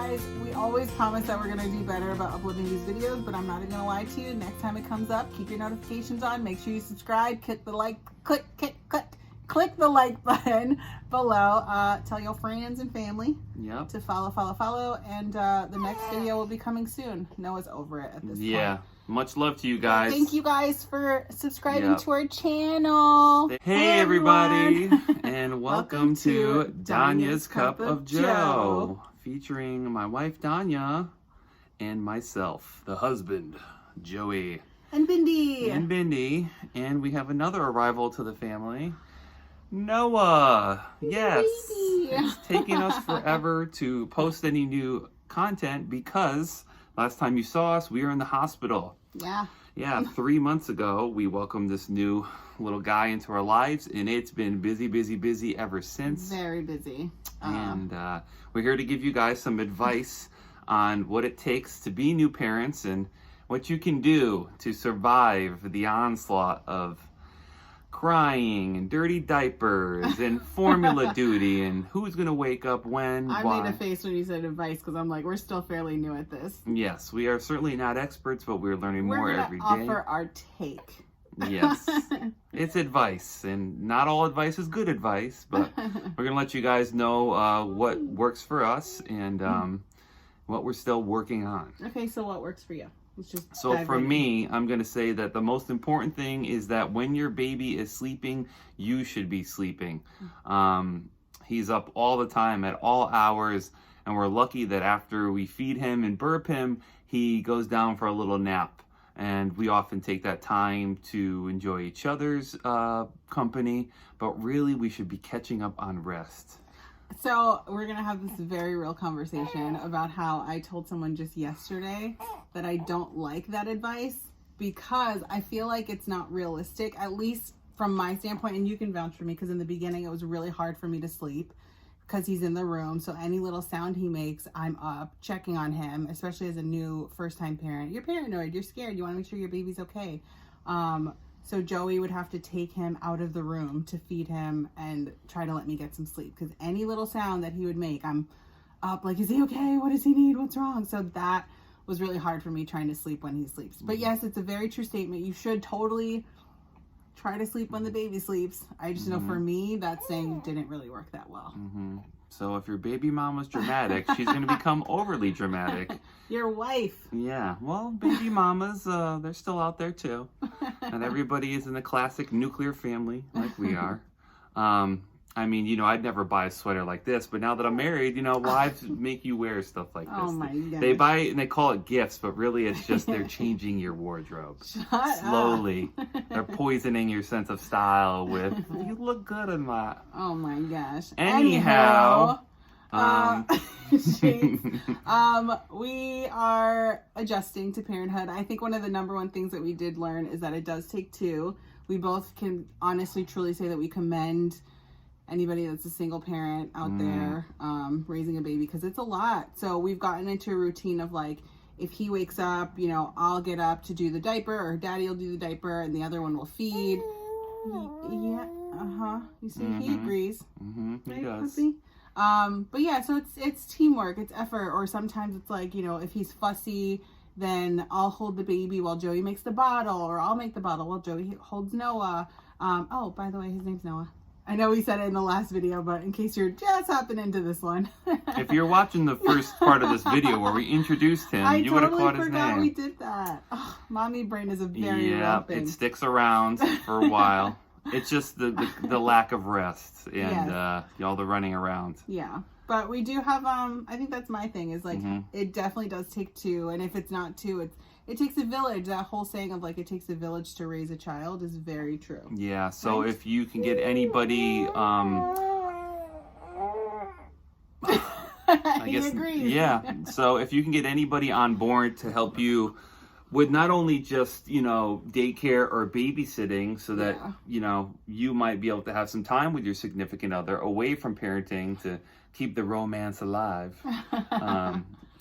guys, we always promise that we're going to do better about uploading these videos, but I'm not even going to lie to you. Next time it comes up, keep your notifications on. Make sure you subscribe, click the like button below. Tell your friends and family to follow. And the next video will be coming soon. Noah's over it at this point. Much love to you guys. Thank you guys for subscribing to our channel. Hey everybody, and welcome to Danya's Cup of Joe, featuring my wife Danya and myself, the husband, Joey. And Bindi. And we have another arrival to the family, Noah. Yes. It's taking us forever to post any new content because last time you saw us, we were in the hospital. Yeah, 3 months ago, we welcomed this new little guy into our lives, and it's been busy ever since. Very busy. And we're here to give you guys some advice on what it takes to be new parents and what you can do to survive the onslaught of crying and dirty diapers and formula duty and who's going to wake up when, why. I made a face when you said advice because I'm like, we're still fairly new at this. Yes, we are certainly not experts, but we're learning more every day. We're offer our take. Yes, it's advice, and not all advice is good advice, but we're going to let you guys know what works for us and what we're still working on. Okay, so what works for you? So for me, I'm going to say that the most important thing is that when your baby is sleeping, you should be sleeping. He's up all the time at all hours, and we're lucky that after we feed him and burp him, he goes down for a little nap. And we often take that time to enjoy each other's company, but really we should be catching up on rest. So we're going to have this very real conversation about how I told someone just yesterday that I don't like that advice because I feel like it's not realistic, at least from my standpoint, and you can vouch for me because in the beginning it was really hard for me to sleep because he's in the room. So any little sound he makes, I'm up checking on him, especially as a new first-time parent. You're paranoid, you're scared, you want to make sure your baby's okay. So Joey would have to take him out of the room to feed him and try to let me get some sleep. Because any little sound that he would make, I'm up like, is he okay? What does he need? What's wrong? So that was really hard for me trying to sleep when he sleeps. But yes, it's a very true statement. You should totally try to sleep when the baby sleeps. I just know for me, that saying didn't really work that well. So if your baby mom was dramatic, she's going to become overly dramatic. Your wife. Yeah. Well, baby mamas, they're still out there too. And everybody is in the classic nuclear family like we are. I mean, I'd never buy a sweater like this, but now that I'm married, wives make you wear stuff like this. Oh my God. They buy it and they call it gifts, but really it's just they're changing your wardrobe. Slowly. They're poisoning your sense of style with, you look good in that. Oh my gosh. Anyhow. We are adjusting to parenthood. I think one of the number one things that we did learn is that it does take two. We both can honestly, truly say that we commend anybody that's a single parent out there raising a baby because it's a lot. So we've gotten into a routine of like, if he wakes up, I'll get up to do the diaper, or daddy will do the diaper, and the other one will feed. You see, he agrees. He does. Puppy? But yeah, so it's teamwork, it's effort, or sometimes it's like, if he's fussy, then I'll hold the baby while Joey makes the bottle, or I'll make the bottle while Joey holds Noah. Oh, by the way, his name's Noah. I know we said it in the last video, but in case you're just hopping into this one. If you're watching the first part of this video where we introduced him, you would have caught his name. I totally forgot we did that. Oh, mommy brain is a very real thing. It sticks around for a while. It's just the lack of rest and all the running around. Yeah. But we do have, I think that's my thing is like, it definitely does take two. And if it's not two, it takes a village. That whole saying of like, it takes a village to raise a child is very true. Yeah. So if you can get anybody, I guess, agrees. Yeah. So if you can get anybody on board to help you with not only just, daycare or babysitting so that, you might be able to have some time with your significant other away from parenting to keep the romance alive.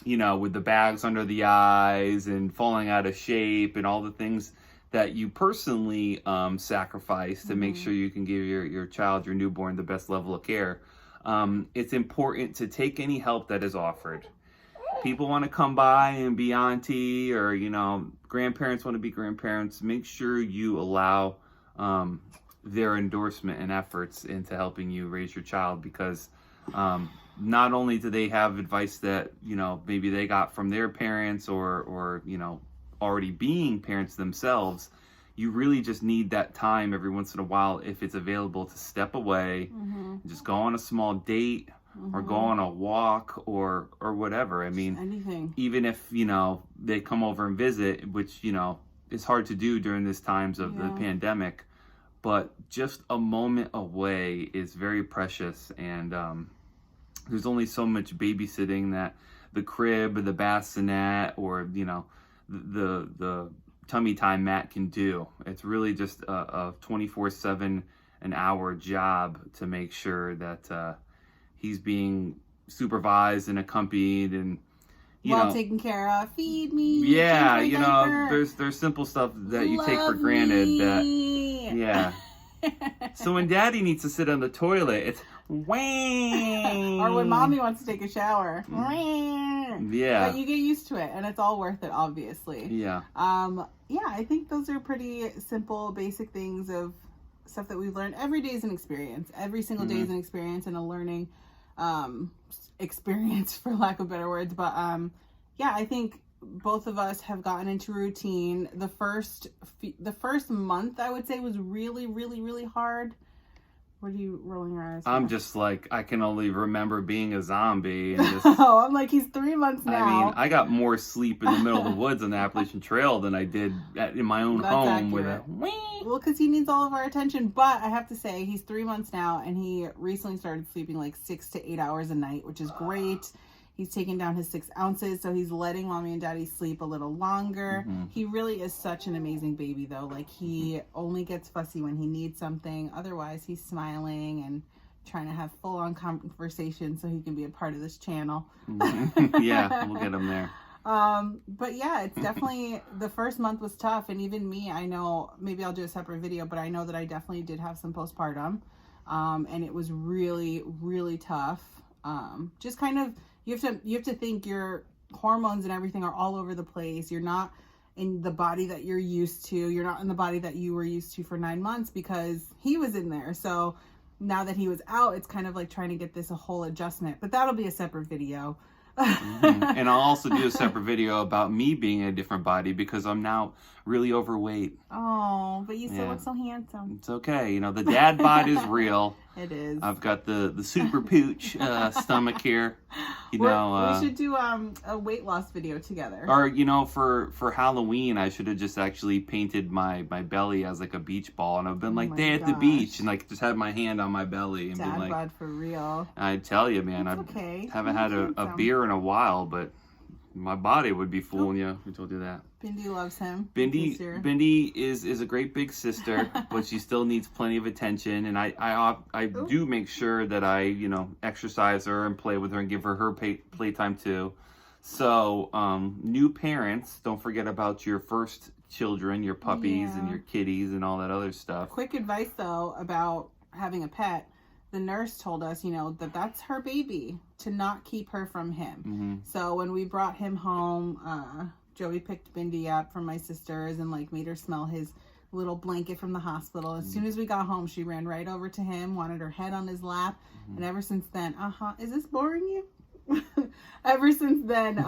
With the bags under the eyes and falling out of shape and all the things that you personally sacrifice to make sure you can give your child, your newborn, the best level of care. It's important to take any help that is offered. people want to come by and be auntie, or, you know, grandparents want to be grandparents, make sure you allow their endorsement and efforts into helping you raise your child, because not only do they have advice that, you know, maybe they got from their parents or you know, already being parents themselves, you really just need that time every once in a while, if it's available, to step away, just go on a small date, or go on a walk, or whatever. I mean, anything. Even if, you know, they come over and visit, which, you know, is hard to do during these times of the pandemic, but just a moment away is very precious. And there's only so much babysitting that the crib or the bassinet or, you know, the tummy time mat can do. It's really just a 24/7, an hour job to make sure that he's being supervised and accompanied and, you know, taken care of. Feed me. Yeah, change you my know, diaper. there's simple stuff that you take for Love granted me. that, yeah. So when daddy needs to sit on the toilet, it's whang. Or when mommy wants to take a shower. Yeah. But you get used to it, and it's all worth it, obviously. Yeah. Yeah, I think those are pretty simple, basic things of stuff that we've learned. Every day is an experience. Every single day is an experience and a learning experience, for lack of better words. But yeah, I think both of us have gotten into routine. The first month, I would say, was really, really, really hard. What are you rolling your eyes for? I'm just like, I can only remember being a zombie. And just, oh, I'm like, he's 3 months now. I mean, I got more sleep in the middle of the woods on the Appalachian Trail than I did in my own home accurate. with a Well, because he needs all of our attention. But I have to say, he's 3 months now, and he recently started sleeping like 6 to 8 hours a night, which is great. He's taken down his 6 ounces, so he's letting mommy and daddy sleep a little longer. He really is such an amazing baby, though. Like, he only gets fussy when he needs something. Otherwise, he's smiling and trying to have full-on conversation so he can be a part of this channel. Yeah, we'll get him there. But yeah, it's definitely, the first month was tough. And even me, I know, maybe I'll do a separate video, but I know that I definitely did have some postpartum. And it was really, really tough. Just kind of, you have to think your hormones and everything are all over the place. You're not in the body that you're used to. You're not in the body that you were used to for 9 months, because he was in there. So now that he was out, it's kind of like trying to get this a whole adjustment. But that'll be a separate video. And I'll also do a separate video about me being in a different body, because I'm now really overweight. Oh, but you still look so handsome. It's okay. You know, the dad bod is real. It is. I've got the super pooch stomach here. You know, we should do a weight loss video together. Or, you know, for Halloween, I should have just actually painted my belly as like a beach ball, and I've been like, day at the beach, and like just had my hand on my belly and dad been like, bod for real. I tell you, man, I haven't had a beer in a while, but my body would be fooling you. Who told you that? Bindi loves him. Bindi is a great big sister, but she still needs plenty of attention. And I do make sure that I, you know, exercise her and play with her and give her playtime too. So new parents, don't forget about your first children, your puppies and your kitties and all that other stuff. Quick advice though about having a pet. The nurse told us, you know, that's her baby, to not keep her from him. So when we brought him home, Joey picked Bindi up from my sister's and like made her smell his little blanket from the hospital. As soon as we got home, she ran right over to him, wanted her head on his lap. And ever since then, is this boring you? Ever since then,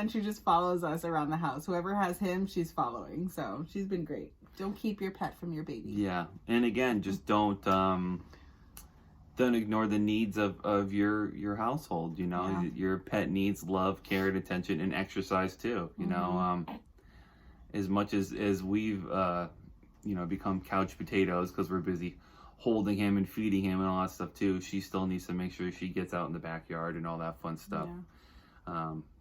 she just follows us around the house. Whoever has him, she's following. So she's been great. Don't keep your pet from your baby. Yeah, and again, just don't ignore the needs of your household. You know, your pet needs love, care, and attention, and exercise too. You know, as much as we've you know, become couch potatoes because we're busy holding him and feeding him and all that stuff too, she still needs to make sure she gets out in the backyard and all that fun stuff.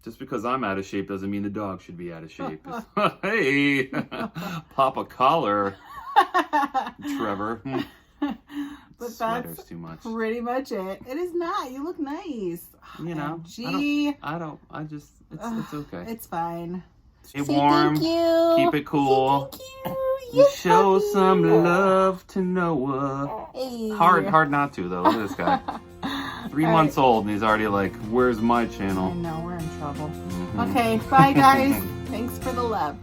Just because I'm out of shape doesn't mean the dog should be out of shape. Hey, pop a collar, Trevor. But Sweater's that's too much. Pretty much it. It is not. You look nice. You know, Gee. It's okay. It's fine. Stay warm. Thank you. Keep it cool. Thank you. Show some love to Noah. Hey. Hard not to though. Look at this guy. 3 All months old, and he's already like, "Where's my channel?" I know, we're in trouble. Mhm. Okay, bye guys. Thanks for the love.